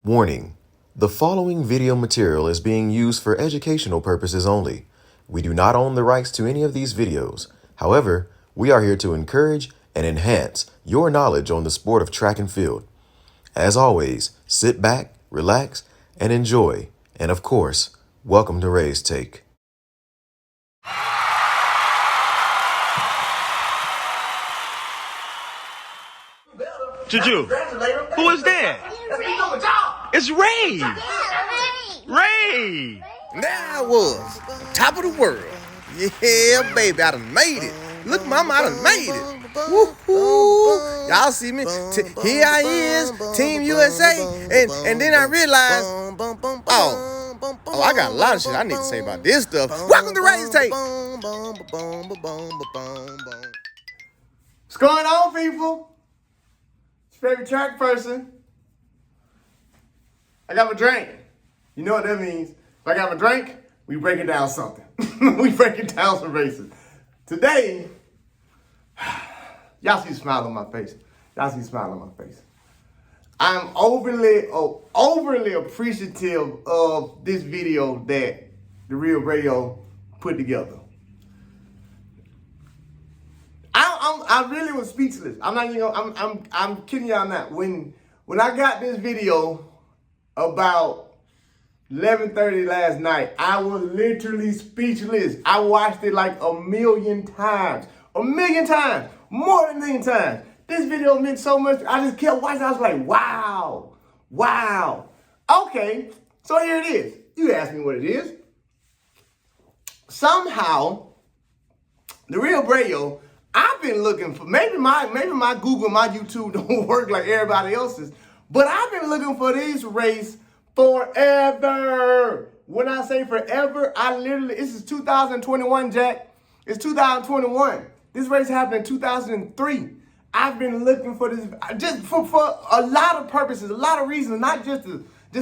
Warning: the following video material is being used for educational purposes only. We do not own the rights to any of these videos. However, we are here to encourage and enhance your knowledge on the sport of track and field. As always, sit back, relax, and enjoy. And of course, welcome to Rae's Take. Juju, who is that? It's Raes. Raes. There I was, on top of the world. Yeah, baby, I done made it. Look, mama, I done made it. Woo-hoo. Y'all see me? Here I is, Team USA. And then I realized, I got a lot of shit I need to say about this stuff. Welcome to Rae's Take. What's going on, people? It's your favorite track person. I got my drink. You know what that means. If I got my drink, we breaking down something. We breaking down some races. Today, y'all see the smile on my face. Y'all see the smile on my face. I'm overly appreciative of this video that the Real Radio put together. I really was speechless. I'm not even gonna, I'm kidding y'all not. When I got this video about 11:30 last night, I was literally speechless. I watched it like a million times, more than a million times. This video meant so much. I just kept watching. I was like, wow. Okay, so here it is. You asked me what it is. Somehow, the Real Radio, I've been looking for, maybe my Google, my YouTube don't work like everybody else's, but I've been looking for this race forever. When I say forever, this is 2021, Jack. It's 2021. This race happened in 2003. I've been looking for this just for a lot of purposes, a lot of reasons, not just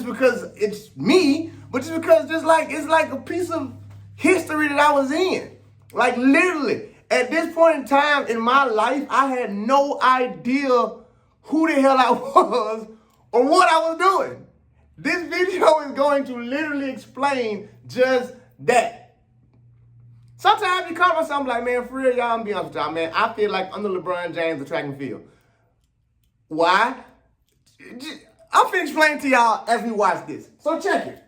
because it's me, but just because it's like a piece of history that I was in. Like literally, at this point in time in my life, I had no idea who the hell I was or what I was doing. This video is going to literally explain just that. Sometimes you call myself like, man, for real, y'all, I'm being honest with y'all, man. I feel like I'm the LeBron James of track and field. Why? I'm finna explain to y'all as we watch this. So check it.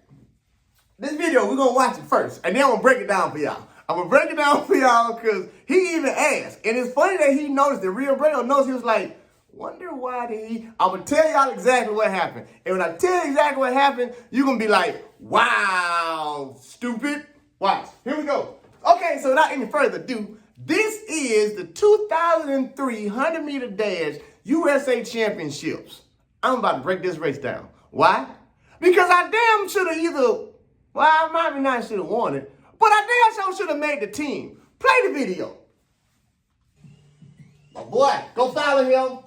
This video, we're gonna watch it first, and then I'm gonna break it down for y'all. I'm gonna break it down for y'all because he even asked. And it's funny that he noticed, the Real Radio knows, he was like, wonder why did he? I'm gonna tell y'all exactly what happened. And when I tell you exactly what happened, you're gonna be like, wow, stupid. Watch, here we go. Okay, so without any further ado, this is the 2003 100-meter dash USA Championships. I'm about to break this race down. Why? Because I damn should have I might not should have won it, but I damn sure should have made the team. Play the video. My boy, go follow him.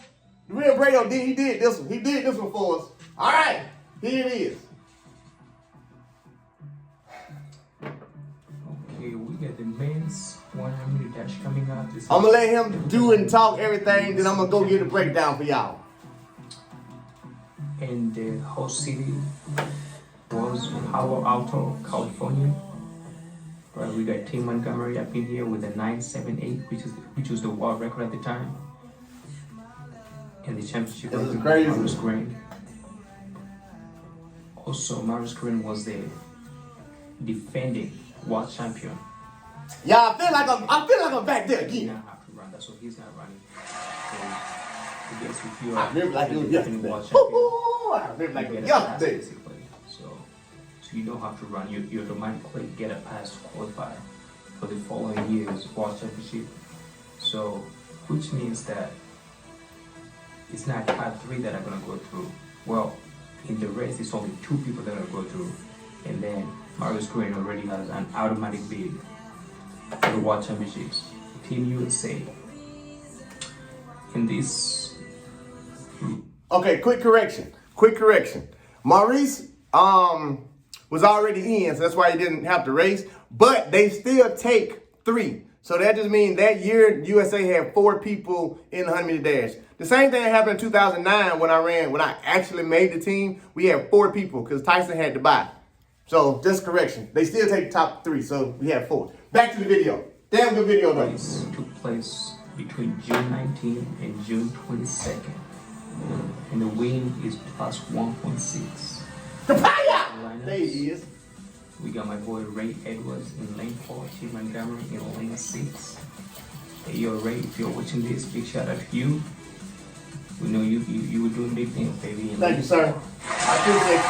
The Real Radio he did this one. He did this one for us. All right, here it is. Okay, we got the men's 100-meter dash coming out. I'm gonna let him do and talk everything, then I'm gonna go get a breakdown for y'all. And the host city was Palo Alto, California. Right, we got Team Montgomery up in here with a 9.78, which was the world record at the time. And the championship This is was crazy. Maurice Green. Also, Maurice Green was the defending world champion. Yeah, I feel like I'm back there He again. now have to run. That's what he's not running. So, I guess if you're I remember like it was the defending yesterday. world champion, Ooh, I remember like it you was get a pass yesterday. basically. So you don't have to run. You automatically get a pass to qualify for the following year's world championship. So, which means that it's not part 3 that are gonna go through. Well, in the race, it's only 2 people that are gonna go through, and then Maurice Green already has an automatic bid for the world championships. Team USA. In this. Okay, quick correction. Maurice was already in, so that's why he didn't have to race. But they still take 3. So that just means that year, USA had 4 people in the 100-meter dash. The same thing happened in 2009 when I actually made the team. We had 4 people because Tyson had to buy. So just correction. They still take the top 3, so we had 4. Back to the video. Damn good video though. Race took place between June 19th and June 22nd. And the win is plus 1.6. There he is. We got my boy Rae Edwards in lane 4, T. Montgomery in lane 6. Hey, yo, Rae, if you're watching this, big shout out to you. We know you were doing big things, baby. Thank you, sir. I appreciate you.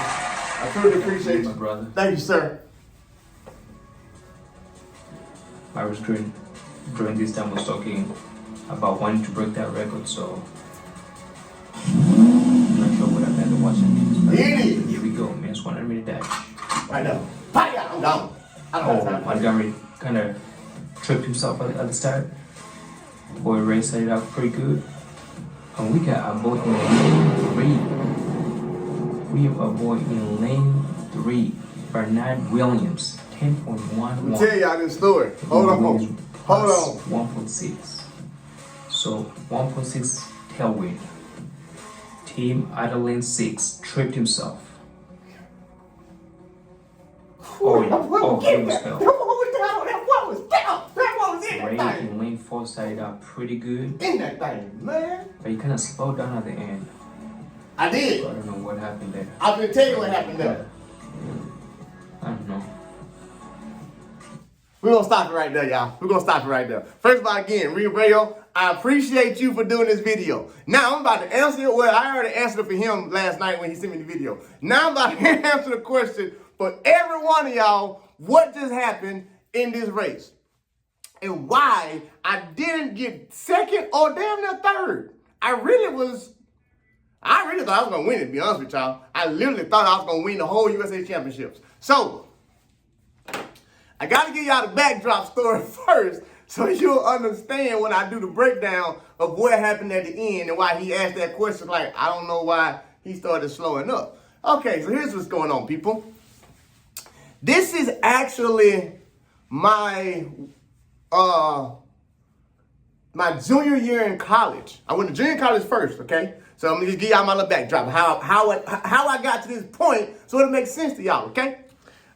I truly appreciate you. My brother. Thank you, sir. I was during this time was talking about wanting to break that record, so I'm not sure what I've had to watch it. Here it is. Here we go, man. It's 100-meter dash. Right now. Fire! I'm down. I don't have time. Montgomery kind of tripped himself at the start. Boy, Rae set it up pretty good. And we got our boy in lane 3. We have a boy in lane 3, Bernard Williams, 10.11. Let me tell y'all this story. Hold on. 1.6. So 1.6 tailwind. Team out of lane 6 tripped himself. Oh, he almost fell. Rae in lane 4 started out pretty good. In that thing, man. But he kind of slowed down at the end. I did. So I don't know what happened there. I'm gonna tell you what happened there. I don't know. We're gonna stop it right there, y'all. We're gonna stop it right there. First of all, again, Rayo, I appreciate you for doing this video. Now I'm about to answer it. Well, I already answered it for him last night when he sent me the video. Now I'm about to answer the question for every one of y'all, what just happened in this race? And why I didn't get second or damn near third. I really thought I was gonna win it, to be honest with y'all. I literally thought I was gonna win the whole USA Championships. So, I gotta give y'all the backdrop story first so you'll understand when I do the breakdown of what happened at the end and why he asked that question. Like, I don't know why he started slowing up. Okay, so here's what's going on, people. This is actually my junior year in college. I went to junior college first, okay? So I'm gonna just give y'all my little backdrop, how I got to this point so it makes sense to y'all, okay?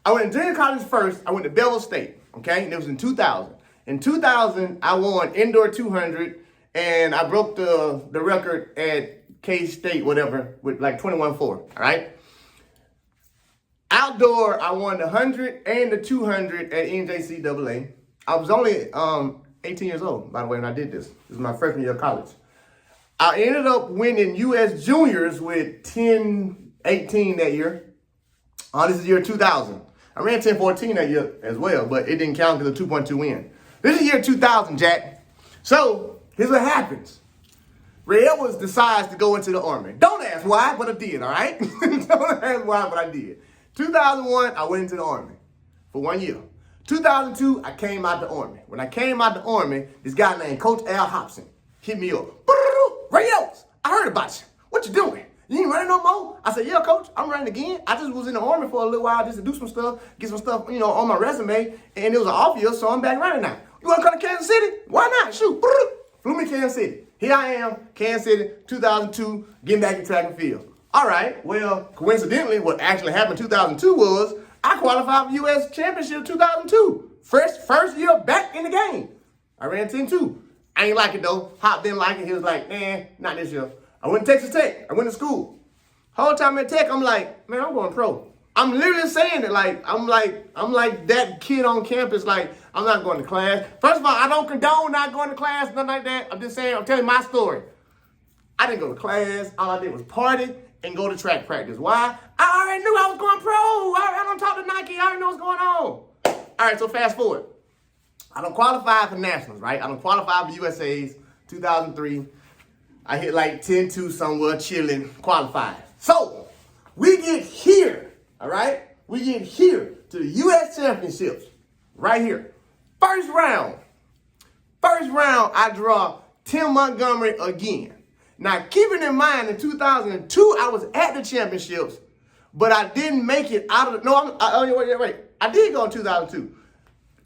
I went to junior college first. I went to Bevel State, okay? And it was in 2000. In 2000, I won indoor 200, and I broke the record at K-State, whatever, with like 21.4, all right? Outdoor, I won the 100 and the 200 at NJCAA. I was only 18 years old, by the way, when I did this. This was my freshman year of college. I ended up winning U.S. Juniors with 10-18 that year. This is year 2000. I ran 10-14 that year as well, but it didn't count because of 2.2 win. This is year 2000, Jack. So, here's what happens. Rae's decides to go into the Army. Don't ask why, but I did, all right? Don't ask why, but I did. 2001, I went into the Army for 1 year. 2002, I came out the Army. When I came out the Army, this guy named Coach Al Hobson hit me up. Rae's, I heard about you. What you doing? You ain't running no more? I said, yeah, Coach, I'm running again. I just was in the Army for a little while just to do some stuff, get some stuff, on my resume, and it was an off year, so I'm back running now. You want to come to Kansas City? Why not? Shoot. Flew me to Kansas City. Here I am, Kansas City, 2002, getting back in track and field. All right, well, coincidentally, what actually happened in 2002 was I qualified for U.S. Championship 2002. First year back in the game. I ran 10-2. I ain't like it, though. Hop didn't like it. He was like, not this year. I went to Texas Tech. I went to school. Whole time at Tech, I'm like, man, I'm going pro. I'm literally saying it like, I'm like that kid on campus, like, I'm not going to class. First of all, I don't condone not going to class, nothing like that. I'm just saying, I'm telling my story. I didn't go to class. All I did was party and go to track practice. Why? I already knew I was going pro. I don't talk to Nike. I already know what's going on. All right, so fast forward. I don't qualify for nationals, right? I don't qualify for USA's 2003. I hit like 10-2 somewhere, chilling, qualified. So, we get here, all right? We get here to the U.S. Championships, right here. First round, I draw Tim Montgomery again. Now, keeping in mind, in 2002, I was at the championships, but I didn't make it out of the, I did go in 2002.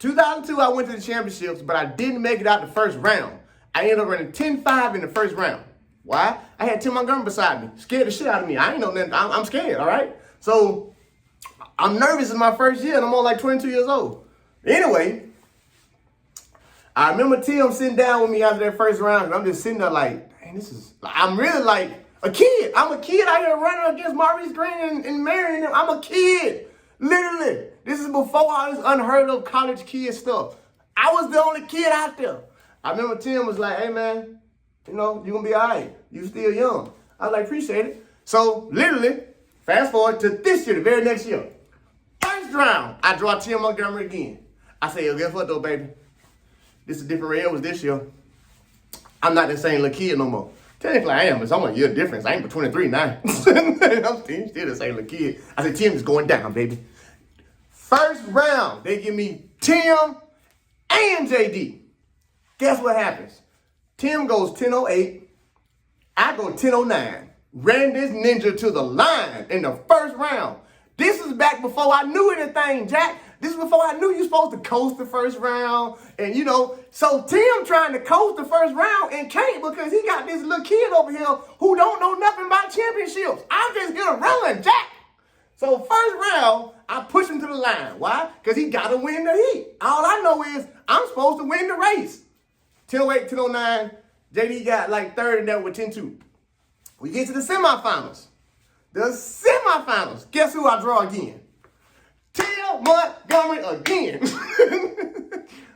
2002, I went to the championships, but I didn't make it out the first round. I ended up running 10.5 in the first round. Why? I had Tim Montgomery beside me. Scared the shit out of me. I ain't know nothing. I'm scared, all right? So I'm nervous in my first year, and I'm only like 22 years old. Anyway, I remember Tim sitting down with me after that first round, and I'm just sitting there like, man, I'm really like a kid. I'm a kid out here running against Maurice Green and marrying them. I'm a kid. Literally. This is before all this unheard of college kid stuff. I was the only kid out there. I remember Tim was like, hey, man, you know, you're going to be all right. You still young. I was like, appreciate it. So, literally, fast forward to this year, the very next year. First round, I draw Tim Montgomery again. I say, yo, guess what, though, baby? This is a different Rae'S this year. I'm not the same little kid no more. Technically, I am. It's only a year difference. I ain't but 23 now. I'm still the same little kid. I said, Tim is going down, baby. First round, they give me Tim and JD. Guess what happens? Tim goes 10.08. I go 10.09. Ran this ninja to the line in the first round. This is back before I knew anything, Jack. This is before I knew you supposed to coast the first round. And, you know, so Tim trying to coast the first round and can't because he got this little kid over here who don't know nothing about championships. I'm just here to run, Jack. So first round, I push him to the line. Why? Because he got to win the heat. All I know is I'm supposed to win the race. 10.08, 10.09. JD got like third in that with 10.2. We get to the semifinals. The semifinals. Guess who I draw again? Tim Montgomery again.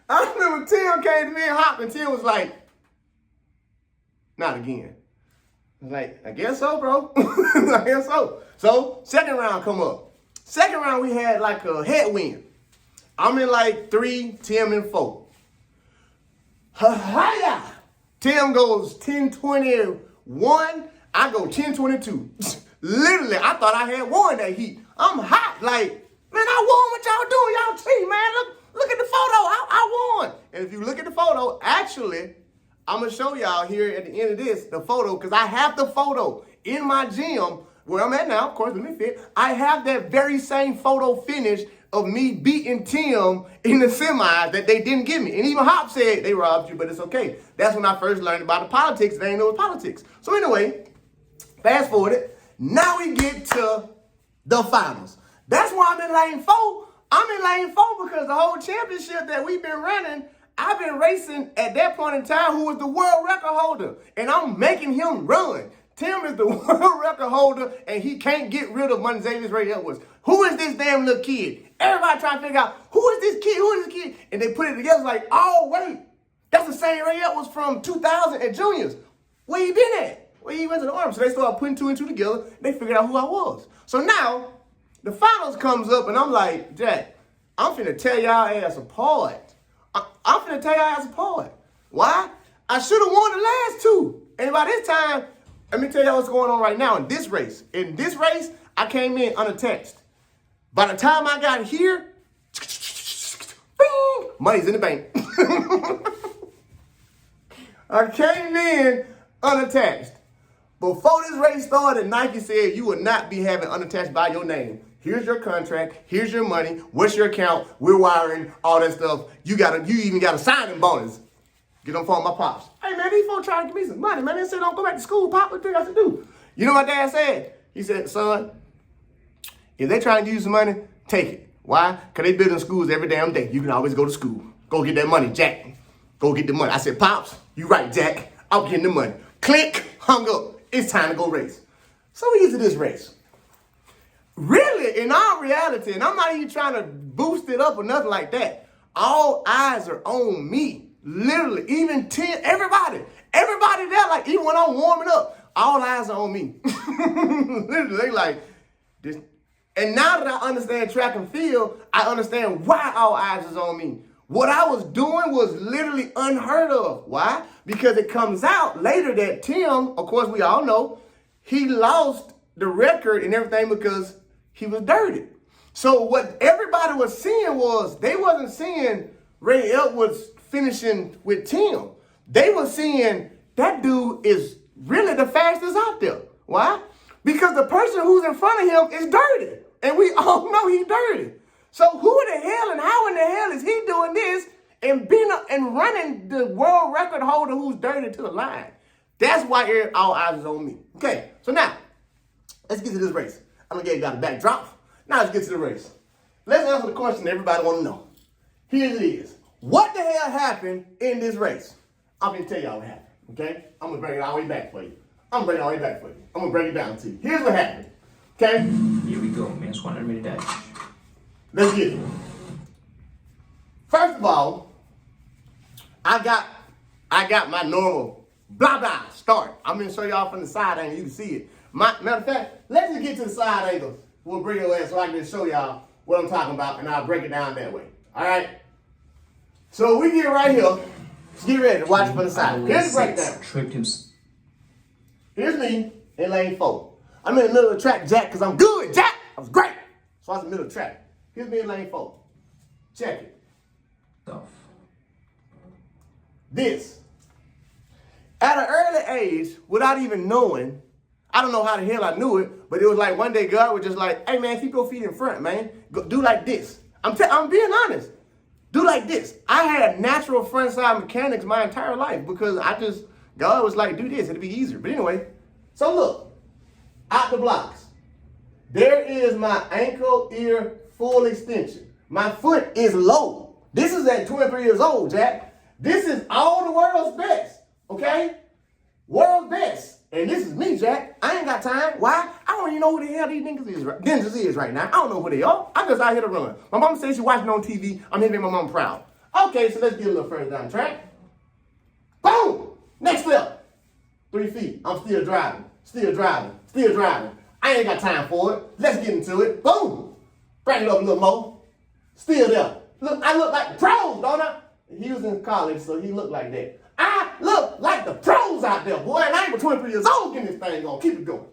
I remember Tim came to me and hopped, and Tim was like, not again. I was like, I guess so, bro. I guess so. So, second round come up. Second round, we had like a headwind. I'm in like 3, Tim in 4. Ha-ha-ya! Tim goes 10.21. I go 10.22. Literally, I thought I had won that heat. I'm hot. Like, man, I won what y'all doing. Y'all cheat, man. Look at the photo. I won. And if you look at the photo, actually, I'm going to show y'all here at the end of this, the photo, because I have the photo in my gym where I'm at now. Of course, let me fit. I have that very same photo finish of me beating Tim in the semis that they didn't give me. And even Hop said, they robbed you, but it's okay. That's when I first learned about the politics. They ain't know it was politics. So anyway, fast forward it. Now we get to the finals. That's why I'm in lane 4. I'm in lane 4 because the whole championship that we've been running, I've been racing at that point in time who was the world record holder. And I'm making him run. Tim is the world record holder, and he can't get rid of Monzavius Rae'S. Who is this damn little kid? Everybody trying to figure out, who is this kid? Who is this kid? And they put it together like, oh, wait. That's the same Rae'S from 2000 at juniors. Where you been at? Well, he went to the Army. So they started putting 2 and 2 together. They figured out who I was. So now, the finals comes up, and I'm like, Jack, I'm finna tear y'all ass apart. I'm finna tear y'all ass apart. Why? I should have won the last 2. And by this time, let me tell y'all what's going on right now in this race. In this race, I came in unattached. By the time I got here, bing, money's in the bank. I came in unattached. Before this race started, Nike said you would not be having unattached by your name. Here's your contract. Here's your money. What's your account? We're wiring, all that stuff. You even got a signing bonus. Get on phone with my pops. Hey, man, these folks trying to give me some money, man. They said don't go back to school, Pop. What do you got to do? You know what my dad said? He said, son, if they trying to use some money, take it. Why? Because they building schools every damn day. You can always go to school. Go get that money, Jack. Go get the money. I said, Pops, you right, Jack. I'm getting the money. Click, hung up. It's time to go race. So we get to this race. Really, in all reality, and I'm not even trying to boost it up or nothing like that, all eyes are on me. Literally, even 10, everybody there, like even when I'm warming up, all eyes are on me. Literally, they like this. And now that I understand track and field, I understand why all eyes is on me. What I was doing was literally unheard of. Why? Because it comes out later that Tim, of course we all know, he lost the record and everything because he was dirty. So what everybody was seeing was, they wasn't seeing Rae'S was finishing with Tim. They were seeing that dude is really the fastest out there. Why? Because the person who's in front of him is dirty. And we all know he's dirty. So who the hell and how in the hell is he doing this and running the world record holder who's dirty to the line? That's why all eyes is on me. Okay, so now, let's get to this race. I'm gonna give you guys a backdrop. Now let's get to the race. Let's answer the question everybody want to know. Here it is. What the hell happened in this race? I'm gonna tell y'all what happened, okay? I'm gonna bring it all the way back for you. I'm gonna break it down to you. Here's what happened, okay? Here we go, men's 100-meter dash. Let's get it. First of all, I got my normal blah blah start. I'm gonna show y'all from the side angle. You can see it. Matter of fact, let's just get to the side angle. We'll bring it away so I can just show y'all what I'm talking about, and I'll break it down that way. All right. So we get right here. Let's get ready to watch from the side. Here's the breakdown. Here's me in lane 4. I'm in the middle of the track, Jack, because I'm good, Jack. I was great. So I was in the middle of the track. Here's me in lane 4. Check it. This. At an early age, without even knowing, I don't know how the hell I knew it, but it was like one day God was just like, hey man, keep your feet in front, man. Go, do like this. I'm being honest. Do like this. I had natural front side mechanics my entire life because God was like, do this, it'll be easier. But anyway, so look, out the blocks. There is my ankle ear full extension. My foot is low. This is at 23 years old, Jack. This is all the world's best, okay? World's best. And this is me, Jack. I ain't got time. Why? I don't even know who the hell these ninjas is right now. I don't know who they are. I'm just out here to run. My mom says she watching on TV. I'm here to make my mom proud. Okay, so let's get a little further down the track. Boom! Next step. 3 feet. I'm still driving. I ain't got time for it. Let's get into it. Boom! Bring it up a little more. Still there. Look, I look like the pros, don't I? He was in college, so he looked like that. I look like the pros out there, boy, and I ain't but 23 years old getting this thing on. Keep it going.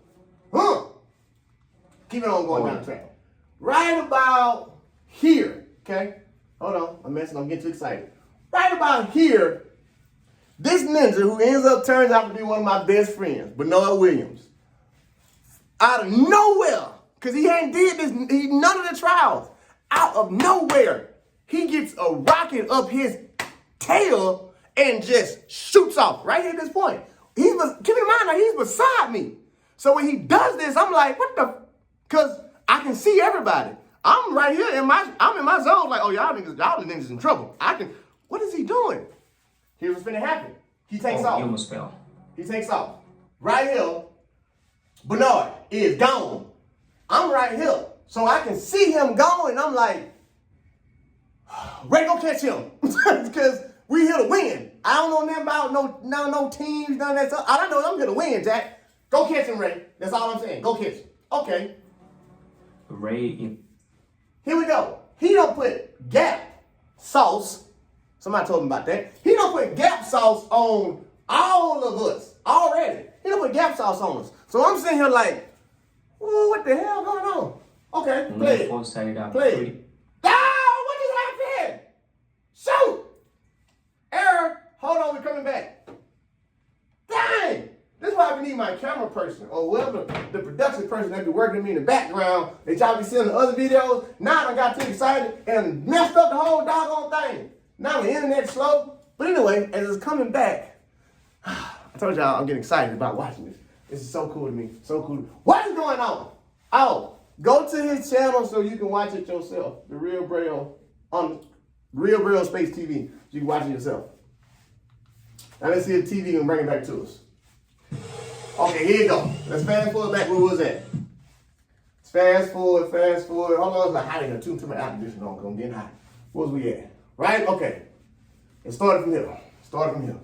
Keep it on going down the track. Right about here, okay? Hold on, I'm getting too excited. Right about here, this ninja who turns out to be one of my best friends, Bernard Williams, out of nowhere, because he hadn't did this, none of the trials, out of nowhere, he gets a rocket up his tail and just shoots off right here at this point. Keep in mind that he's beside me. So when he does this, I'm like, what the? Because I can see everybody. I'm right here I'm in my zone, like, oh, y'all the niggas in trouble. What is he doing? Here's what's finna happen. He takes off. He almost fell. He takes off. Right here, Bernard is gone. I'm right here. So I can see him going. I'm like, Ray, go catch him. Because we here to win. I don't know nothing about no teams, none of that stuff. All I know is I'm here to win, Jack. Go catch him, Ray. That's all I'm saying. Go catch him. Okay. Here we go. He don't put Gap sauce. Somebody told him about that. He don't put Gap sauce on all of us already. He don't put Gap sauce on us. So I'm sitting here like, ooh, what the hell going on? Okay, play it. Play it. Ah, what just happened? Shoot! Error. Hold on, we're coming back. Dang! This is why I need my camera person or whoever the production person that be working with me in the background that y'all be seeing in the other videos. Now I got too excited and messed up the whole doggone thing. Now the internet's slow. But anyway, as it's coming back, I told y'all I'm getting excited about watching this. This is so cool to me. So cool. What is going on? Oh, go to his channel so you can watch it yourself. The Real Braille on Real Braille Space TV. So you can watch it yourself. Now let's see if TV can bring it back to us. Okay, here you go. Let's fast forward back where we was at. Let's fast forward. Hold on, it's like hot in here. Too much air conditioning on, I'm getting hot. Where was we at? Right? Okay. It started from here. I'm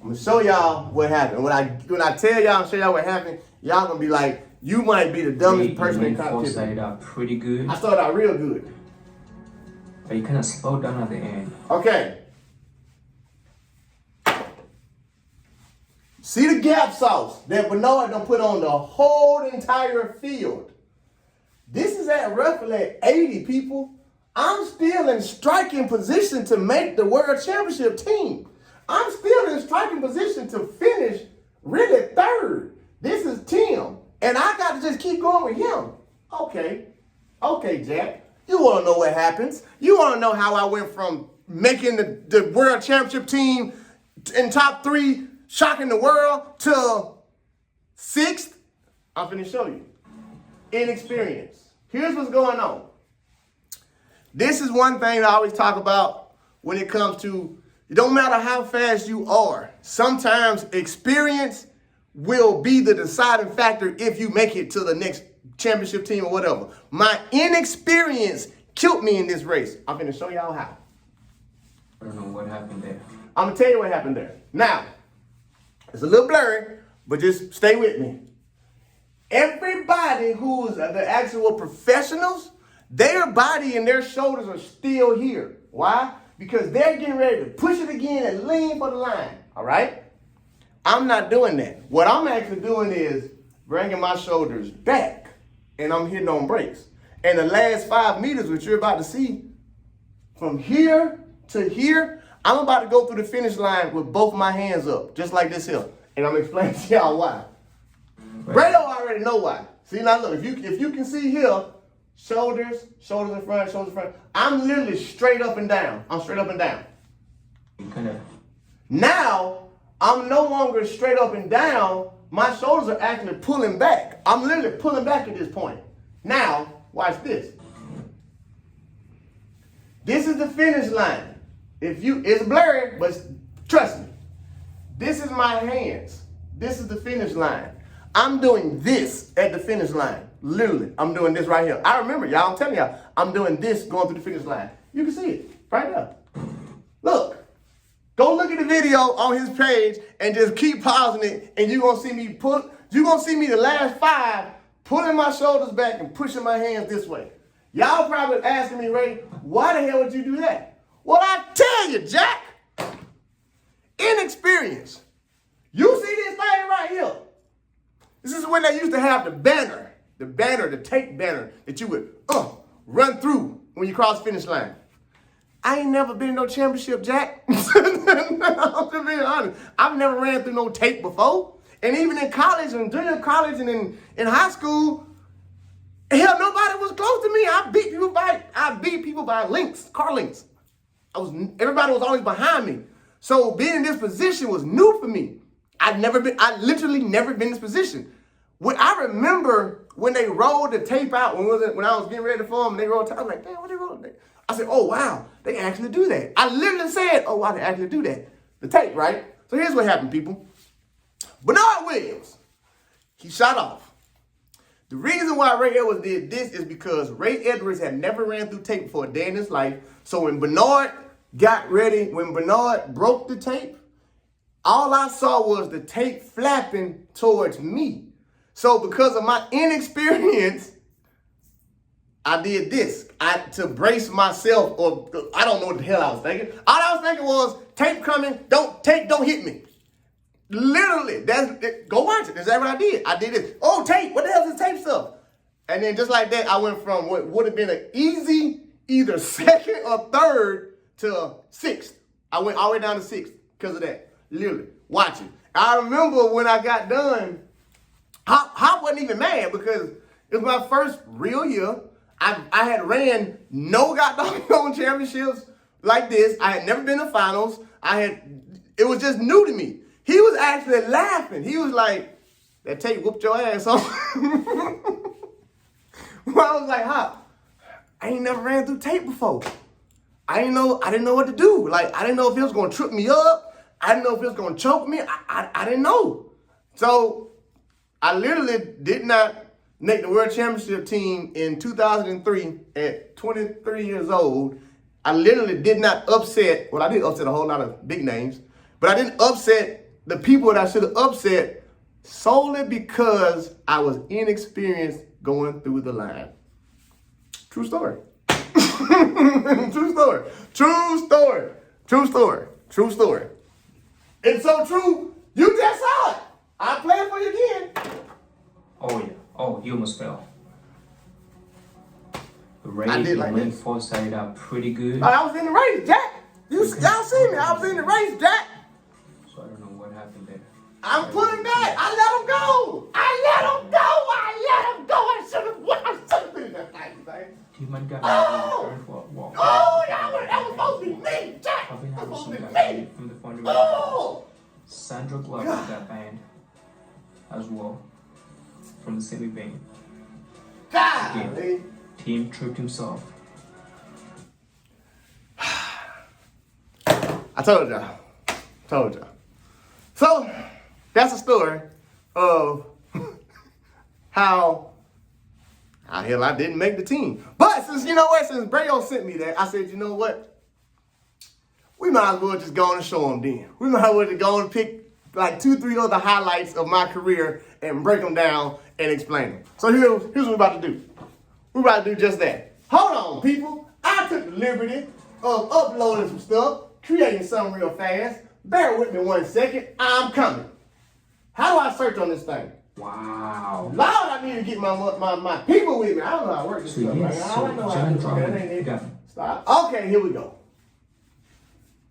gonna show y'all what happened. When I tell y'all and show y'all what happened, y'all gonna be like, you might be the dumbest person in competition. You started out pretty good. I started out real good. But you kind of slowed down at the end. Okay. See the Gap sauce that Bernard done put on the whole entire field. This is at roughly 80 people. I'm still in striking position to make the world championship team. I'm still in striking position to finish really third. This is Tim. And I got to just keep going with him. Okay, Jack. You want to know what happens. You want to know how I went from making the world championship team in top 3, shocking the world, to 6th. I'm finna show you. Inexperience. Here's what's going on. This is one thing I always talk about when it comes to, it don't matter how fast you are. Sometimes experience will be the deciding factor if you make it to the next championship team or whatever. My inexperience killed me in this race. I'm finna show y'all how. I don't know what happened there. I'm gonna tell you what happened there. Now, it's a little blurry, but just stay with me. Everybody who's the actual professionals, their body and their shoulders are still here. Why? Because they're getting ready to push it again and lean for the line. All right? I'm not doing that. What I'm actually doing is bringing my shoulders back, and I'm hitting on brakes. And the last 5 meters, which you're about to see, from here to here, I'm about to go through the finish line with both my hands up, just like this here. And I'm explaining to y'all why. Rae'S already know why. See, now look, if you can see here, shoulders in front, shoulders in front. I'm literally straight up and down. I'm straight up and down. Now, I'm no longer straight up and down. My shoulders are actually pulling back. I'm literally pulling back at this point. Now, watch this. This is the finish line. It's blurry, but trust me. This is my hands. This is the finish line. I'm doing this at the finish line. Literally, I'm doing this right here. I remember, y'all, I'm telling y'all, I'm doing this going through the finish line. You can see it right there. Look. Go look at the video on his page and just keep pausing it, and you're going to see me the last 5 pulling my shoulders back and pushing my hands this way. Y'all probably asking me, Ray, why the hell would you do that? Well, I tell you, Jack, inexperience. You see this thing right here? This is when they used to have the tape banner that you would run through when you cross the finish line. I ain't never been in no championship, Jack. I'm just being honest. I've never ran through no tape before. And even in college and junior college and in high school, hell, nobody was close to me. I beat people by links, car links. Everybody was always behind me. So being in this position was new for me. I literally never been in this position. I remember when they rolled the tape out, when I was getting ready for them, they rolled the tape. I was like, damn, what they rolled? I said, oh, wow, they actually do that. I literally said, oh, wow, they actually do that. The tape, right? So here's what happened, people. Bernard Williams, he shot off. The reason why Ray Edwards did this is because Ray Edwards had never ran through tape before a day in his life. So when Bernard broke the tape, all I saw was the tape flapping towards me. So because of my inexperience, I did this to brace myself, or I don't know what the hell I was thinking. All I was thinking was, tape coming, don't hit me. Literally, go watch it. That's what I did. I did this. Oh, tape, what the hell is this tape stuff? And then just like that, I went from what would have been an easy either 2nd or 3rd to 6th. I went all the way down to 6th because of that. Literally, watch it. I remember when I got done, I wasn't even mad because it was my first real year. I had ran no goddamn championships like this. I had never been to finals. It was just new to me. He was actually laughing. He was like, that tape whooped your ass on. Well, I was like, I ain't never ran through tape before. I didn't know what to do. Like, I didn't know if it was going to trip me up. I didn't know if it was going to choke me. I didn't know. So I literally did not make the World Championship team in 2003 at 23 years old. I literally did not upset. Well, I did upset a whole lot of big names, but I didn't upset the people that I should have upset solely because I was inexperienced going through the line. True story. True story. True story. True story. True story. It's so true. You just saw it. I play it for you again. Oh, yeah. Oh, you almost fell. Ray, I did you like went this. foresight up pretty good. I was in the race, Jack. Y'all see me. I was in the race, Jack. So I don't know what happened there. I'm pulling back. I let him go. I should have been in that thing. Team Montgomery walk. Oh, that was supposed to be me, Jack. Calvin That was supposed Harrison to got be banned me. from the fundamental. Oh, Sandra Glover got banned as well from the same event. God. Again, Team tripped himself. I told y'all. So, that's a story of how hell I didn't make the team. But since Brayo sent me that, I said, you know what? We might as well just go on and show them then. We might as well just go and pick like 2-3 other highlights of my career and break them down and explain them. So here's what we're about to do. We're about to do just that. Hold on, people. I took the liberty of uploading some stuff, creating something real fast. Bear with me 1 second. I'm coming. How do I search on this thing? Wow. Lord, I need to get my people with me. I don't know how to work this stuff. Yes, I don't know how to John do it. Drummond That ain't it. got Stop. Okay, here we go.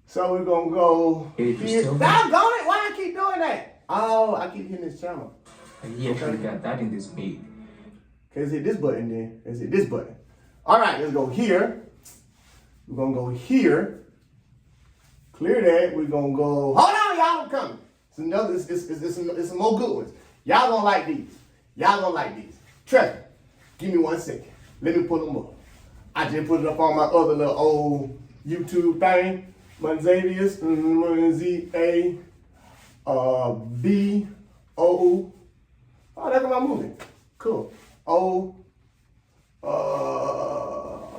So we're going to go Hey, here. still- Doggone it. Why I keep doing that? Oh, I keep hitting this channel. He actually got that in this meet. Okay, let's hit this button then. Let's hit this button. All right, let's go here. We're going to go here. Clear that. We're going to go. Hold on, y'all. I'm coming. It's some more good ones. Y'all gonna like these. Treadmill, give me 1 second. Let me pull them up. I just put it up on my other little old YouTube thing. Monzavius, Z-A, B-O. Oh, that's my movie. Cool.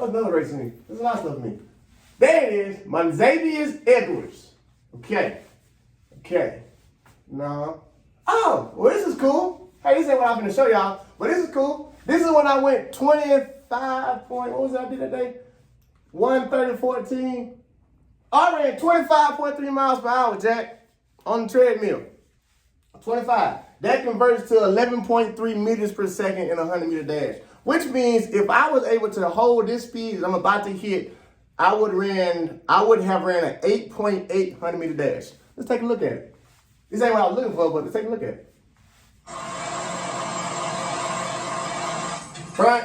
Another race in me. There's a lot of stuff in me. There it is. Monzavius Edwards. Okay. No. Oh, well, this is cool. Hey, this ain't what I'm going to show y'all, but this is cool. This is when I went 25 point, what was that I did that day? 1:30:14. I ran 25.3 miles per hour, Jack, on the treadmill. 25. That converts to 11.3 meters per second in a 100-meter dash, which means if I was able to hold this speed that I'm about to hit, I would have ran an 8.8 100-meter dash. Let's take a look at it. This ain't what I was looking for, but let's take a look at it. Front.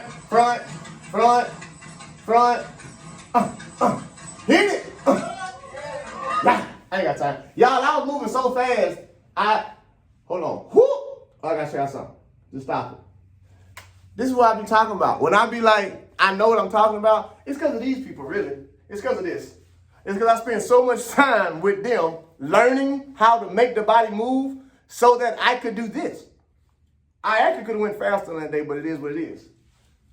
Hit it. Nah, I ain't got time. Y'all, I was moving so fast. Hold on. Whoop. I gotta show y'all something. Just stop it. This is what I be talking about. When I be like, I know what I'm talking about, it's because of these people, really. It's because of this. It's because I spend so much time with them learning how to make the body move so that I could do this. I actually could have went faster on that day, but it is what it is.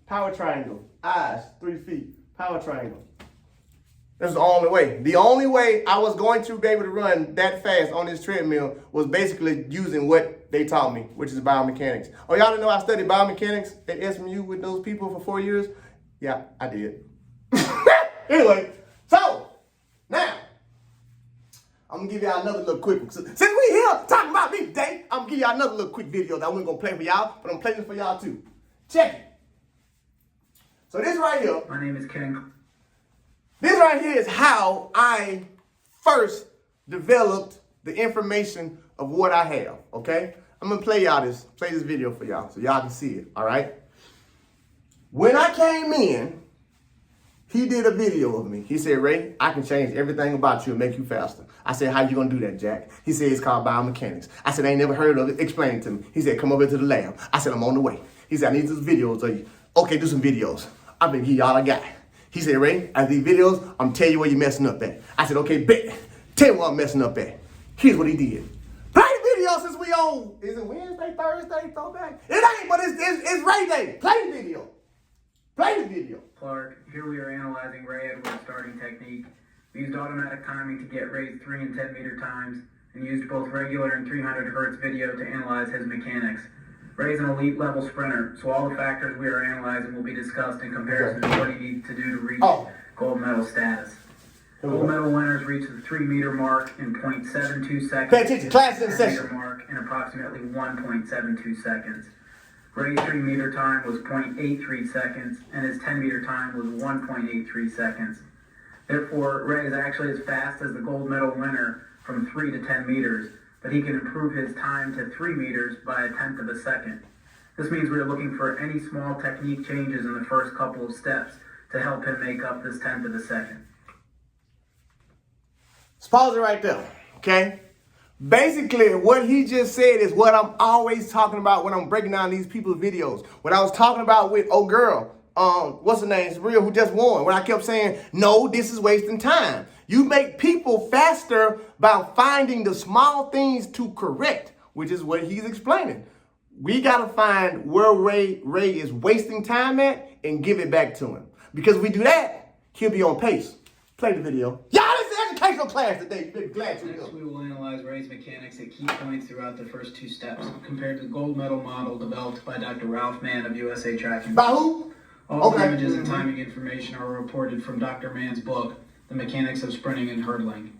Power triangle, eyes, 3 feet, power triangle. That's the only way. The only way I was going to be able to run that fast on this treadmill was basically using what they taught me, which is biomechanics. Oh, y'all didn't know I studied biomechanics at SMU with those people for 4 years? Yeah, I did. Anyway, so now I'm gonna give y'all another little quick one. Since we here talking about me today, I'm gonna give y'all another little quick video that I wasn't gonna play for y'all, but I'm playing it for y'all too. Check it. So this right here. My name is Ken. This right here is how I first developed the information of what I have, okay? I'm gonna play this video for y'all so y'all can see it, all right? When I came in, he did a video of me. He said, Ray, I can change everything about you and make you faster. I said, how you gonna do that, Jack? He said, it's called biomechanics. I said, I ain't never heard of it. Explain it to me. He said, come over to the lab. I said, I'm on the way. He said, I need some videos of you. Okay, do some videos. I'm gonna give you all I got. He said, Ray, after these videos, I'm tell you where you're messing up at. I said, okay, bet. Tell me where I'm messing up at. Here's what he did. Play the video since we on, is it Wednesday, Thursday, throwback? It ain't, but it's Ray Day. Play the video. Play the video. Clark, here we are analyzing Ray Edwards' starting technique. We used automatic timing to get Ray's 3 and 10 meter times and used both regular and 300 hertz video to analyze his mechanics. Ray's an elite level sprinter, so all the factors we are analyzing will be discussed in comparison to what he needs to do to reach gold medal status. Gold medal winners reach the 3 meter mark in 0.72 seconds. Pay attention, class in and the 10 session. meter mark in approximately 1.72 seconds. Ray's 3 meter time was 0.83 seconds, and his 10 meter time was 1.83 seconds. Therefore, Ray is actually as fast as the gold medal winner from 3 to 10 meters, but he can improve his time to 3 meters by 1/10 of a second. This means we are looking for any small technique changes in the first couple of steps to help him make up this 1/10 of a second. Let's pause it right there, okay? Basically, what he just said is what I'm always talking about when I'm breaking down these people's videos. When I was talking about with girl, what's her name, Sabrina, who just won, when I kept saying, no, this is wasting time. You make people faster by finding the small things to correct, which is what he's explaining. We got to find where Rae is wasting time at and give it back to him. Because if we do that, he'll be on pace. Play the video. Y'all, this is educational class today. You've been glad to Next, know. we will analyze Rae's mechanics at key points throughout the first 2 steps, compared to the gold medal model developed by Dr. Ralph Mann of USA Track and By who? All Okay. images and timing information are reported from Dr. Mann's book, The Mechanics of Sprinting and Hurdling.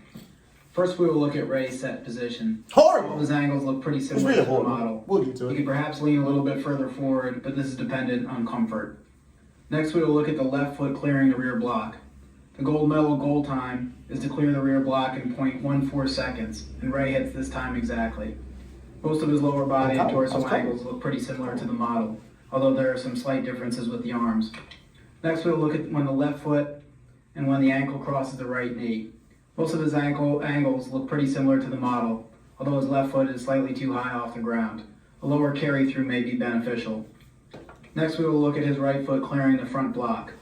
First, we will look at Rae's set position. Horrible. All of his angles look pretty It's similar really to the horrible. model. We'll get to He it. can perhaps lean a little bit further forward, but this is dependent on comfort. Next, we will look at the left foot clearing the rear block. The gold medal goal time is to clear the rear block in 0.14 seconds, and Rae hits this time exactly. Most of his lower body and torso angles look pretty similar to the model, although there are some slight differences with the arms. Next, we'll look at when the left foot and when the ankle crosses the right knee. Most of his angles look pretty similar to the model, although his left foot is slightly too high off the ground. A lower carry-through may be beneficial. Next, we will look at his right foot clearing the front block.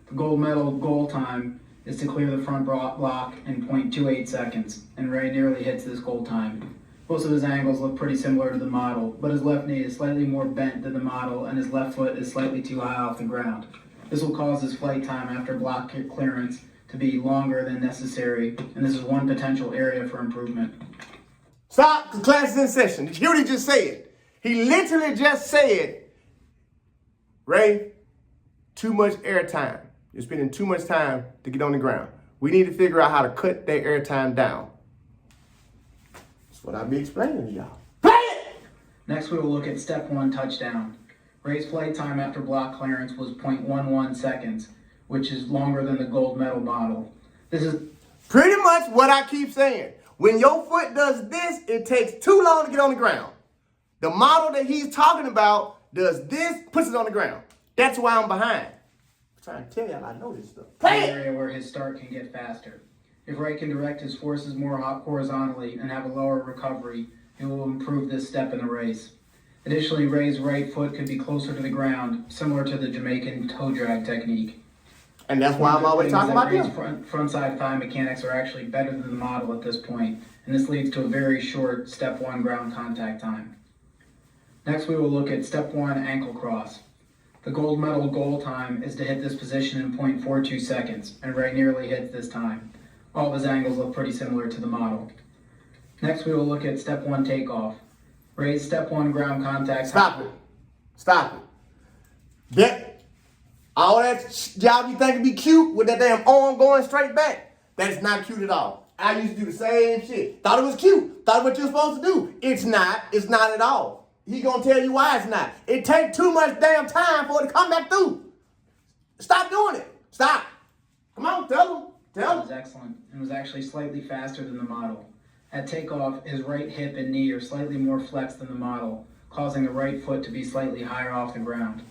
The gold medal goal time is to clear the front block in 0.28 seconds, and Rae nearly hits this goal time. Most of his angles look pretty similar to the model, but his left knee is slightly more bent than the model, and his left foot is slightly too high off the ground. This will cause his flight time after block clearance to be longer than necessary, and this is one potential area for improvement. Stop, the class is in session. Did you hear what he just said? He literally just said, Rae, too much air time. You're spending too much time to get on the ground. We need to figure out how to cut that air time down. That's what I'll be explaining to y'all. Play it! Next, we will look at step 1 touchdown. Rae's flight time after block clearance was 0.11 seconds, which is longer than the gold medal model. This is Pretty much what I keep saying. When your foot does this, it takes too long to get on the ground. The model that he's talking about does this, puts it on the ground. That's why I'm behind. I'm trying to tell y'all I know this stuff. Play an it! area where his start can get faster. If Rae can direct his forces more horizontally and have a lower recovery, it will improve this step in the race. Additionally, Rae's right foot could be closer to the ground, similar to the Jamaican toe drag technique. And that's why I'm always talking about Rae's them. frontside thigh mechanics are actually better than the model at this point, and this leads to a very short step 1 ground contact time. Next, we will look at step 1 ankle cross. The gold medal goal time is to hit this position in 0.42 seconds, and Rae nearly hits this time. All of his angles look pretty similar to the model. Next, we will look at step 1 takeoff. Rae's step 1 ground contact. Stop it. Stop it. That, all that y'all be thinking be cute with that damn arm going straight back. That is not cute at all. I used to do the same shit. Thought it was cute. Thought what you're supposed to do. It's not. It's not at all. He gonna tell you why it's not. It takes too much damn time for it to come back through. Stop doing it. Stop. Come on, tell him. Tell That him. was excellent and was actually slightly faster than the model. At takeoff, his right hip and knee are slightly more flexed than the model, causing the right foot to be slightly higher off the ground.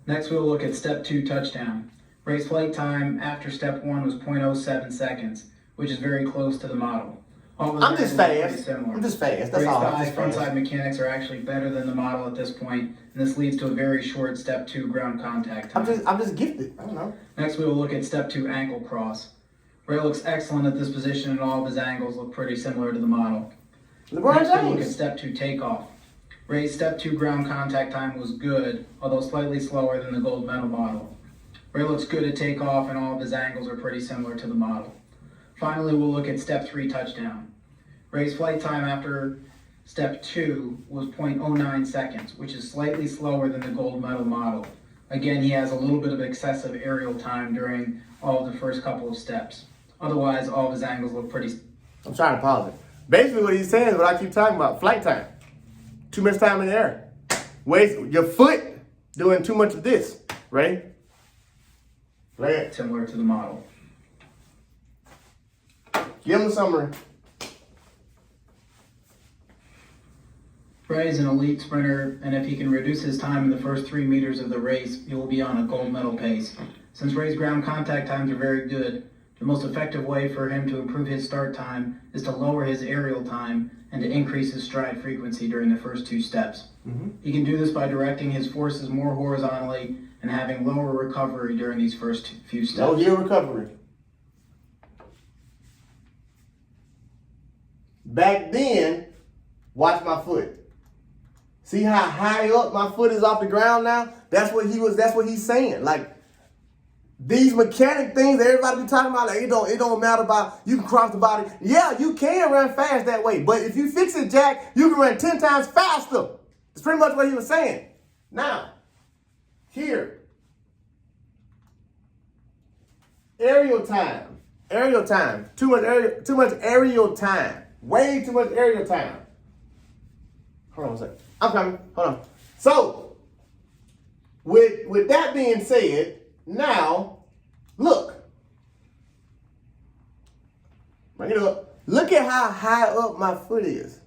Next, we will look at step 2 touchdown. Rae's flight time after step 1 was 0.07 seconds, which is very close to the model. All of I'm his just angles are fast. pretty similar. I'm just fast. That's Rae's all. I'm thigh just fast. frontside mechanics are actually better than the model at this point, and this leads to a very short step 2 ground contact time. I'm just gifted. I don't know. Next, we will look at step 2 ankle cross. Rae looks excellent at this position, and all of his angles look pretty similar to the model. LeBron Next, we look at James. step 2 takeoff. Rae's step 2 ground contact time was good, although slightly slower than the gold medal model. Rae looks good at takeoff, and all of his angles are pretty similar to the model. Finally, we'll look at step 3 touchdown. Rae's flight time after step 2 was 0.09 seconds, which is slightly slower than the gold medal model. Again, he has a little bit of excessive aerial time during all of the first couple of steps. Otherwise, all of his angles look pretty. I'm trying to pause it. Basically, what he's saying is what I keep talking about: flight time. Too much time in the air. Waste your foot doing too much of this. Ready? Play it. Similar to the model. Give him the summary. Raes is an elite sprinter, and if he can reduce his time in the first 3 meters of the race, he will be on a gold medal pace. Since Raes' ground contact times are very good, the most effective way for him to improve his start time is to lower his aerial time and to increase his stride frequency during the first 2 steps. He can do this by directing his forces more horizontally and having lower recovery during these first few steps. No heel recovery. Back then, watch my foot. See how high up my foot is off the ground now? That's what he's saying. Like, these mechanic things that everybody be talking about, like it don't matter about you can cross the body. Yeah, you can run fast that way. But if you fix it, Jack, you can run 10 times faster. That's pretty much what he was saying. Now, here. Aerial time. Aerial time. Too much aerial time. Way too much aerial time. Hold on a second. I'm coming. Hold on. So, with that being said, now, look. Bring it up. Look at how high up my foot is.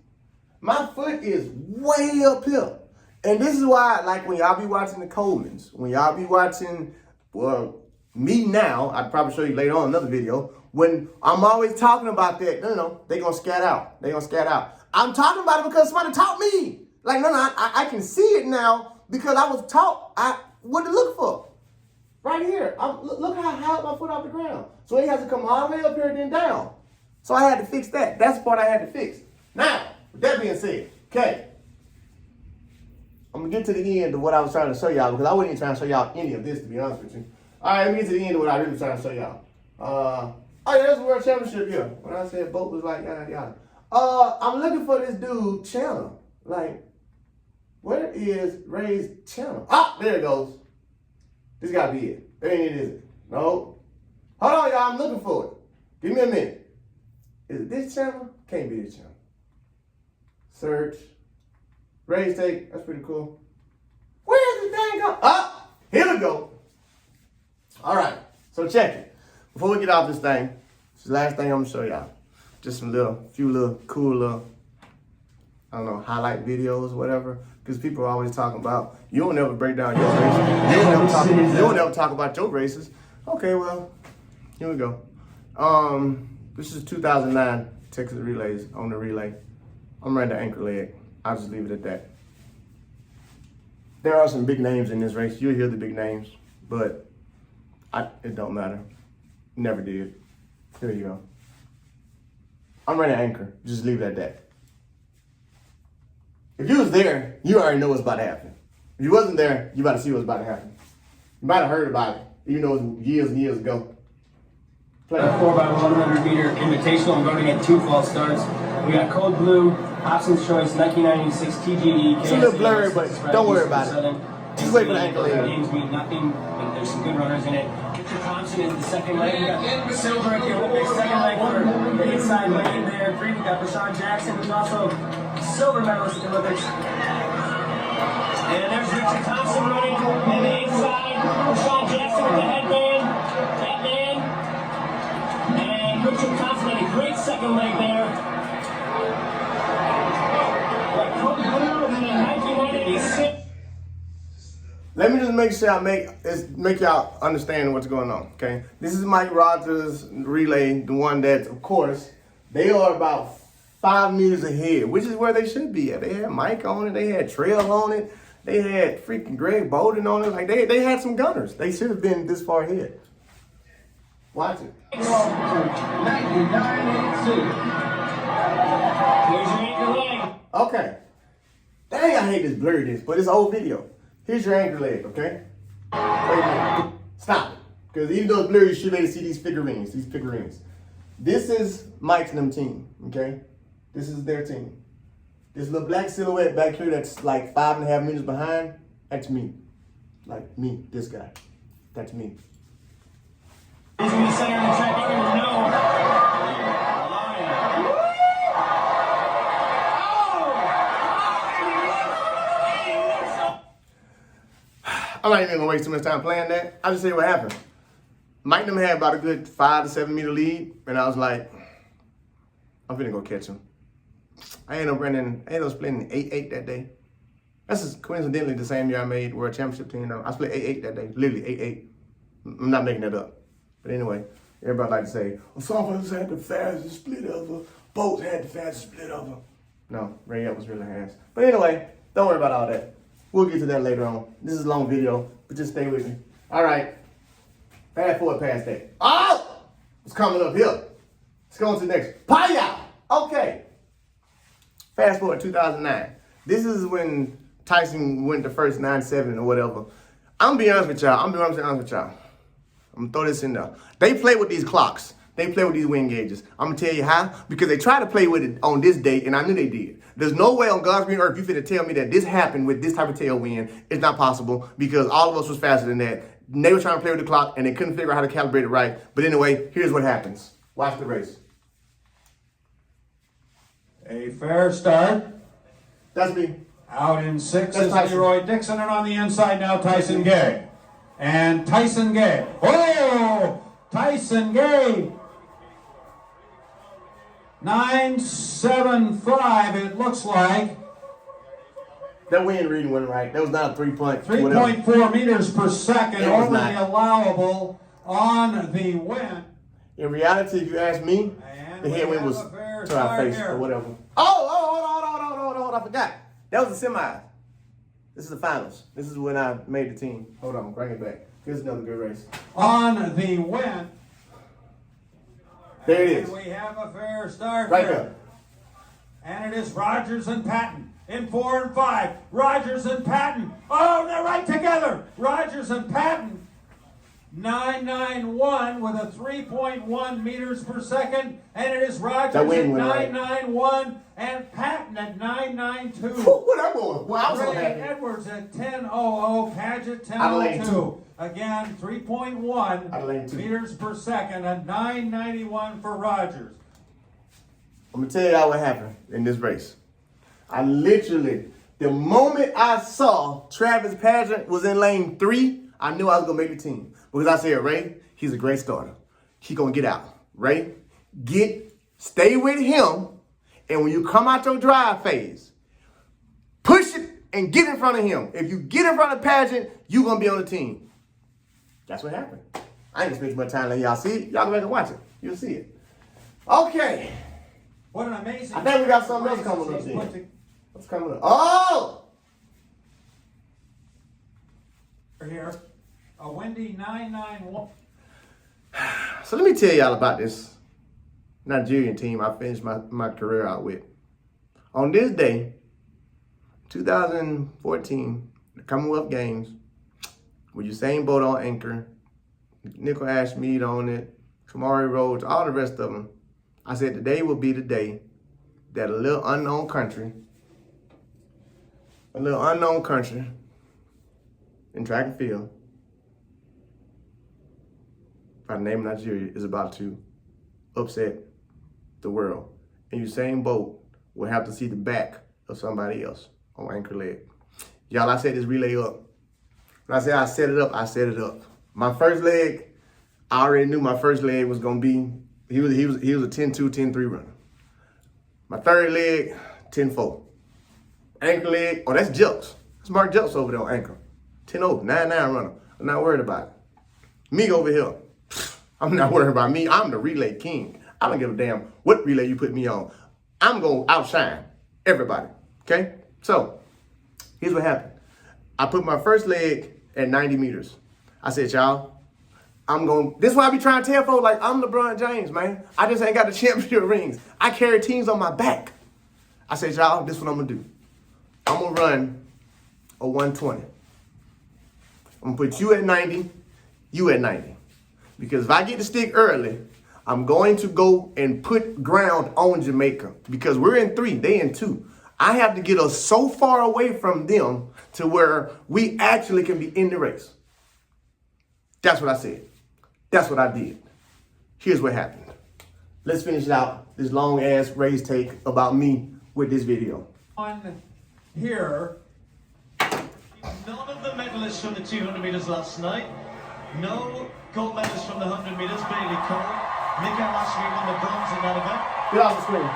My foot is way up here. And this is why, like, when y'all be watching the Colemans, when y'all be watching, well, me now, I'd probably show you later on another video, when I'm always talking about that, no, they gonna scat out. They gonna scat out. I'm talking about it because somebody taught me. Like, I can see it now because I was taught what to look for. Right here. Look how high up my foot off the ground. So he has to come all the way up here and then down. So I had to fix that. That's the part I had to fix. Now, with that being said, okay, I'm gonna get to the end of what I was trying to show y'all because I wasn't even trying to show y'all any of this, to be honest with you. All right, let me get to the end of what I really was trying to show y'all. Oh yeah, that's the World Championship here. When I said boat was like yada yada. I'm looking for this dude channel. Like, where is Rae's channel? Ah, there it goes. This gotta be it. There ain't it, is it? No. Hold on, y'all. I'm looking for it. Give me a minute. Is it this channel? Can't be this channel. Search. Rae's take. That's pretty cool. Where is this thing go? Ah, here we go. All right. So check it. Before we get off this thing, this is the last thing I'm gonna show y'all. Just some few cool I don't know, highlight videos or whatever. Because people are always talking about, you don't ever break down your races. You don't ever talk about your races. Okay, well, here we go. This is 2009 Texas Relays on the relay. I'm running the anchor leg. I'll just leave it at that. There are some big names in this race. You'll hear the big names, but it don't matter. Never did. Here you go. I'm running anchor. Just leave it at that. If you was there, you already know what's about to happen. If you wasn't there, you about to see what's about to happen. You might have heard about it, even though it was years and years ago. Play a 4x100 meter invitational. I'm going to get 2 false starts. We got Cold Blue, Hobson's Choice, 1996 TGE. It's a little blurry, but don't worry about it. Just wait for the ankle leg. Games mean nothing, but there's some good runners in it. Victor Thompson is the second leg. We got Silver at the Olympics, second leg for the inside lane there. Three, we got Rashawn Jackson, who's also silver medalist at the Olympics. And there's Richard Thompson running in the inside. Rashawn Jackson with the headband. Batman. And Richard Thompson had a great second leg there. Like Cody Blue in 1996. Let me just make sure I make y'all understand what's going on, okay? This is Mike Rogers' relay, the one that, of course, they are about 5 meters ahead, which is where they should be at. They had Mike on it, they had Trail on it, they had freaking Greg Bowden on it. Like, they had some gunners. They should have been this far ahead. Watch it. Here's your anchor leg. Okay. Dang, I hate this blurriness, but it's old video. Here's your anchor leg, okay? Wait a minute. Stop it. Because even though it's blurry, you should be able to see these figurines. This is Mike's and them team, okay? This is their team. This little black silhouette back here that's like 5.5 meters behind, that's me. Like me, this guy. That's me. He's going to be center on the track. You're going to know. I'm not even gonna waste too much time playing that. I'll just tell you what happened. Mike and them had about a good 5 to 7 meter lead, and I was like, I'm finna go catch him. I ended up splitting 8-8 that day. That's just coincidentally the same year I made World Championship team, though. I split 8-8 that day, literally 8-8. I'm not making that up. But anyway, everybody like to say, well, some of us had the fastest split ever. Boats had the fastest split ever. No, Rae'S was really fast. But anyway, don't worry about all that. We'll get to that later on. This is a long video, but just stay with me. All right. Fast forward past that. Oh! What's coming up here? Let's go on to the next. Paya! Okay. Fast forward 2009. This is when Tyson went the first 9-7 or whatever. I'm gonna be honest with y'all. I'm gonna throw this in there. They play with these clocks. They play with these wind gauges. I'm gonna tell you how. Because they tried to play with it on this date, and I knew they did. There's no way on God's green earth you finna tell me that this happened with this type of tailwind. It's not possible because all of us was faster than that. They were trying to play with the clock, and they couldn't figure out how to calibrate it right. But anyway, here's what happens. Watch the race. A fair start. That's me. Out in 6 That's is Tyson. Leroy Dixon, and on the inside now Tyson Gay. And Tyson Gay. Oh! Tyson Gay. 9.75 it looks like. That wind reading wasn't right. That was not a 3.4 meters per second It was over not. the allowable on the wind. In reality, if you ask me, And the we headwind have was a fair to our start face here. or whatever. Hold on, I forgot. That was the semis. This is the finals. This is when I made the team. Hold on, bring it back. Here's another good race. On the wind. There it is. And we have a fair start Right here. there. And it is Rogers and Patton in 4 and 5. Rogers and Patton. Oh, they're right together. Rogers and Patton. 991 with a 3.1 meters per second. And it is Rogers That at wind went right. 991 and Patton at 992. What I'm going? Well, I was so Ray happy. Edwards at 10:00. Paget Adelaide 10:02. Again, 3.1 Adelaide 2. meters per second at 991 for Rogers. I'm gonna tell y'all what happened in this race. I literally, the moment I saw Travis Paget was in lane 3, I knew I was gonna make the team. Because I said, Ray, he's a great starter. He gonna get out. Ray, stay with him, and when you come out your drive phase, push it and get in front of him. If you get in front of Paget, you gonna be on the team. That's what happened. I ain't spend much time letting y'all see it. Y'all go back and watch it. You'll see it. Okay. What an amazing. I think we got something else coming up here. What's coming up? Oh! Here, a windy 991. So let me tell y'all about this Nigerian team I finished my career out with. On this day, 2014, the Commonwealth Games, with Usain Bolt on anchor, Nickel Ashmead on it, Kamari Rhodes, all the rest of them, I said today will be the day that a little unknown country in track and field by the name of Nigeria is about to upset the world. And Usain Bolt will have to see the back of somebody else on anchor leg. Y'all, I set this relay up. When I say I set it up, I set it up. My first leg, I already knew my first leg was gonna be, he was a 10-2, 10-3 runner. My third leg, 10-4. Anchor leg, oh, that's Jelks. That's Mark Jelks over there on anchor. 10-0, 9-9 runner. I'm not worried about it. Me over here, I'm not worried about me. I'm the relay king. I don't give a damn what relay you put me on. I'm going to outshine everybody, okay? So, here's what happened. I put my first leg at 90 meters. I said, y'all, this is why I be trying to tell folks, like, I'm LeBron James, man. I just ain't got the championship rings. I carry teams on my back. I said, y'all, this is what I'm going to do. I'm going to run a 120. I'm going to put you at 90, you at 90. Because if I get the stick early, I'm going to go and put ground on Jamaica. Because we're in 3, they in 2. I have to get us so far away from them to where we actually can be in the race. That's what I said. That's what I did. Here's what happened. Let's finish out this long-ass Raes take about me with this video. On here. None of the medalists from the 200 metres last night. No gold medalists from the 100 metres. Bailey Cole. Miguel Ashby won the bronze in that event. Get off the screen.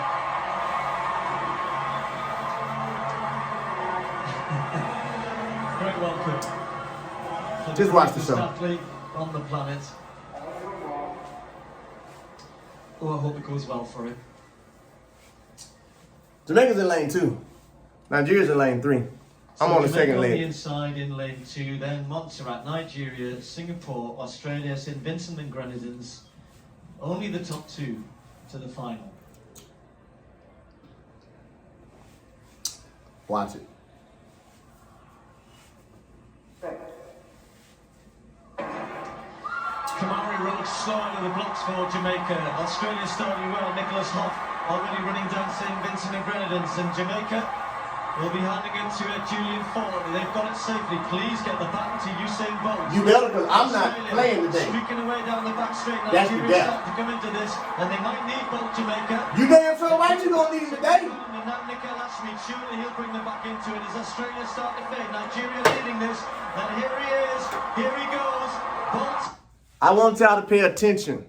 Just watch the greatest show. athlete on the planet. Oh, I hope it goes well for him. Jamaica's in lane 2. Nigeria's in lane 3. I'm on the Jamaica second on the leg. inside in lane 2, then Montserrat, Nigeria, Singapore, Australia, St. Vincent and Grenadines. Only the top 2 to the final. Watch it. Kamari Roach slow into the blocks for Jamaica. Australia starting well. Nicholas Hoff already running down St. Vincent and Grenadines. And Jamaica will be handing it to Julian Ford. They've got it safely. Please get the baton to Usain Bolt. You better, because I'm not Australia playing today. streaking away down the back straight. That's the Nigeria death. starting to come into this. And they might need both Jamaica. You damn sure right you gonna need it today. And now Nikhil Ashmi, surely he'll bring them back into it as Australia start to fade. Nigeria leading this. And here he is. Here he goes. Bolt. I want y'all to pay attention.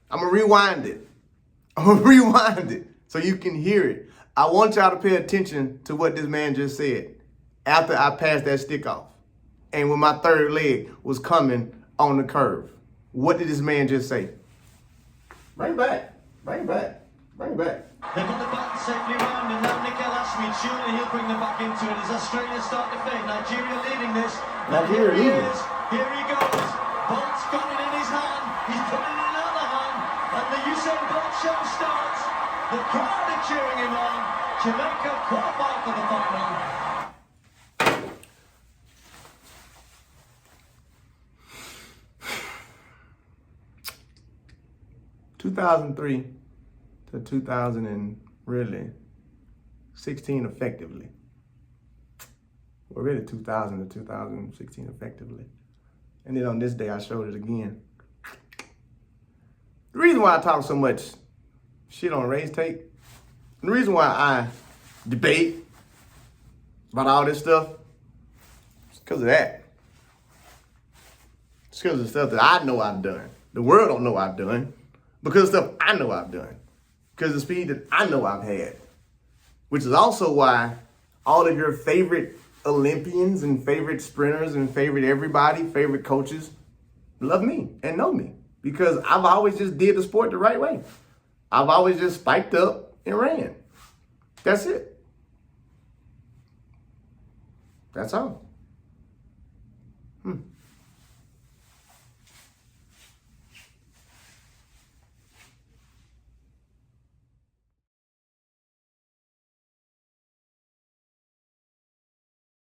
I'm going to rewind it. So you can hear it. I want y'all to pay attention to what this man just said after I passed that stick off. And when my third leg was coming on the curve. What did this man just say? Bring it back. Bring it back. Bring it back. They've got the baton safely round, and now Nikhil Ashmi, surely he'll bring them back into it as Australia start to fade. Nigeria leading this. Nigeria Here he leading. is. Here he goes. Bolt's got it in his hand. He's putting it in another hand. And the Usain Bolt show starts. The crowd are cheering him on. Jamaica qualified for the final. 2003 to 2016 effectively. Well, really 2000 to 2016 effectively. And then on this day, I showed it again. The reason why I talk so much shit on Raes tape, and the reason why I debate about all this stuff, is because of that. It's because of the stuff that I know I've done. The world don't know I've done. Because of stuff I know I've done. Because of the speed that I know I've had. Which is also why all of your favorite Olympians and favorite sprinters and favorite everybody, favorite coaches, love me and know me. Because I've always just did the sport the right way. I've always just spiked up and ran. That's it. That's all.